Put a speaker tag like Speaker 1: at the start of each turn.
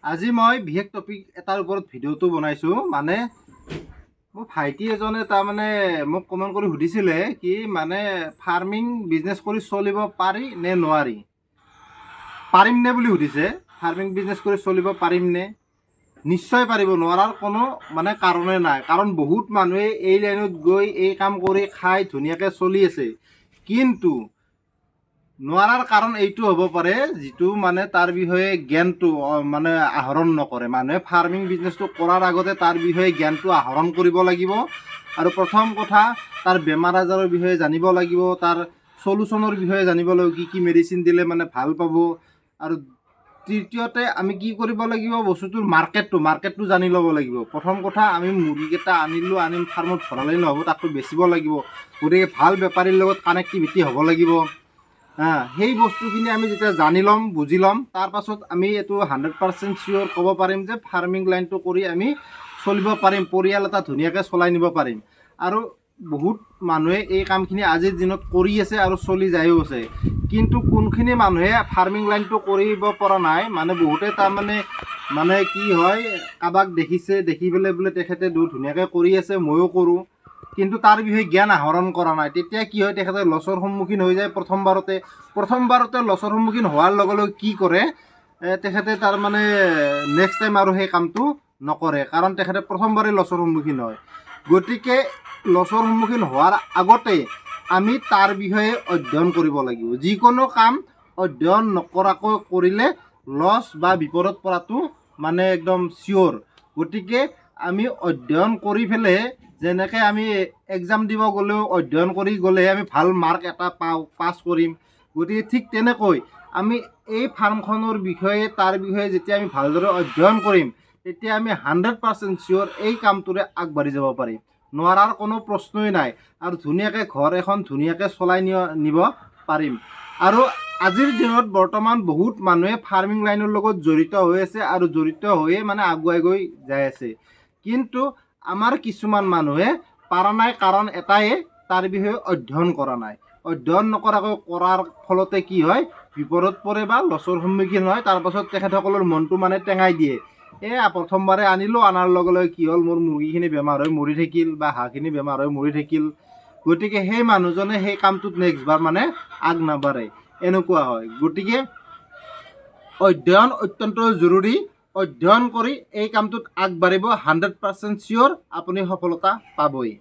Speaker 1: আজি মই বিশেষ টপিক এটাৰ ওপৰত ভিডিঅ'টো বনাইছোঁ। মানে মোৰ ভাইটি এজনে তাৰমানে মোক কমেণ্ট কৰি সুধিছিলে কি মানে ফাৰ্মিং বিজনেছ কৰি চলিব পাৰি নে নোৱাৰি, পাৰিম নে বুলি সুধিছে। ফাৰ্মিং বিজনেছ কৰি চলিব পাৰিম নে? নিশ্চয় পাৰিব, নোৱাৰাৰ কোনো মানে কাৰণে নাই। কাৰণ বহুত মানুহে এই লাইনত গৈ এই কাম কৰি খাই ধুনীয়াকৈ চলি আছে। কিন্তু নোৱাৰাৰ কাৰণ এইটো হ'ব পাৰে, যিটো মানে তাৰ বিষয়ে জ্ঞানটো মানে আহৰণ নকৰে। মানুহে ফাৰ্মিং বিজনেছটো কৰাৰ আগতে তাৰ বিষয়ে জ্ঞানটো আহৰণ কৰিব লাগিব। আৰু প্ৰথম কথা, তাৰ বেমাৰ আজাৰৰ বিষয়ে জানিব লাগিব, তাৰ চলুচনৰ বিষয়ে জানিব লাগিব, কি কি মেডিচিন দিলে মানে ভাল পাব। আৰু তৃতীয়তে আমি কি কৰিব লাগিব, বস্তুটোৰ মাৰ্কেটটো জানি ল'ব লাগিব। প্ৰথম কথা, আমি মুৰ্গীকেইটা আনিম ফাৰ্মত ভৰালেই নহ'ব, তাকতো বেচিব লাগিব। গতিকে ভাল বেপাৰীৰ লগত কানেক্টিভিটি হ'ব লাগিব। সেই বস্তুখিনি আমি যেতিয়া জানি ল'ম, বুজি ল'ম, তাৰপাছত আমি এইটো 100% চিয়'ৰ ক'ব পাৰিম যে ফাৰ্মিং লাইনটো কৰি আমি চলিব পাৰিম, পৰিয়াল এটা ধুনীয়াকৈ চলাই নিব পাৰিম। আৰু বহুত মানুহে এই কামখিনি আজিৰ দিনত কৰি আছে আৰু চলি যায়ো আছে। কিন্তু কোনখিনি মানুহে ফাৰ্মিং লাইনটো কৰিব পৰা নাই, মানে বহুতে তাৰমানে কি হয়, কাৰোবাক দেখিছে, দেখি পেলাই বোলে তেখেতে ধুনীয়াকৈ কৰি আছে, ময়ো কৰোঁ, কিন্তু তাৰ বিষয়ে জ্ঞান আহৰণ কৰা নাই। তেতিয়া কি হয়, তেখেতে লছৰ সন্মুখীন হৈ যায়। প্ৰথমবাৰতে লছৰ সন্মুখীন হোৱাৰ লগে লগে কি কৰে, তেখেতে তাৰমানে নেক্সট টাইম আৰু সেই কামটো নকৰে, কাৰণ তেখেতে প্ৰথমবাৰেই লছৰ সন্মুখীন হয়। গতিকে লছৰ সন্মুখীন হোৱাৰ আগতে আমি তাৰ বিষয়ে অধ্যয়ন কৰিব লাগিব। যিকোনো কাম অধ্যয়ন নকৰাকৈ কৰিলে লছ বা বিপদত পৰাটো মানে একদম চিয়'ৰ। গতিকে আমি অধ্যয়ন কৰি পেলাই, যেনেকৈ আমি এক্সাম দিব গ'লেও অধ্যয়ন কৰি গ'লে আমি ভাল মাৰ্ক এটা পাছ কৰিম। গতিকে ঠিক তেনেকৈ আমি এই ফাৰ্মখনৰ বিষয়ে, তাৰ বিষয়ে যেতিয়া আমি ভালদৰে অধ্যয়ন কৰিম, তেতিয়া আমি 100% চিয়'ৰ এই কামটোৰে আগবাঢ়ি যাব পাৰিম। নোৱাৰাৰ কোনো প্ৰশ্নই নাই। আৰু ধুনীয়াকৈ ঘৰ এখন ধুনীয়াকৈ চলাই নিব পাৰিম। আৰু আজিৰ দিনত বৰ্তমান বহুত মানুহে ফাৰ্মিং লাইনৰ লগত জড়িত হৈ আছে, আৰু জড়িত হৈয়ে মানে আগুৱাই গৈ যাই আছে। কিন্তু আমাৰ কিছুমান মানুহে পৰা নাই, কাৰণ এটাই, তাৰ বিষয়ে অধ্যয়ন কৰা নাই। অধ্যয়ন নকৰাকৈ কৰাৰ ফলতে কি হয়, বিপদত পৰে বা লছৰ সন্মুখীন হয়। তাৰপাছত তেখেতসকলৰ মনটো মানে টেঙাই দিয়ে। প্ৰথমবাৰে আনিলোঁ, অনাৰ লগে লগে কি হ'ল, মোৰ মুৰ্গীখিনি বেমাৰ হৈ মৰি থাকিল বা হাঁহখিনি বেমাৰ হৈ মৰি থাকিল। গতিকে সেই মানুহজনে সেই কামটোত নেক্সটবাৰ মানে আগ নাবাঢ়ে, এনেকুৱা হয়। গতিকে অধ্যয়ন অত্যন্ত জৰুৰী। অধ্যয়ন কৰি এই কামটোত আগবাঢ়িব, 100% চিয়'ৰ আপুনি সফলতা পাবই।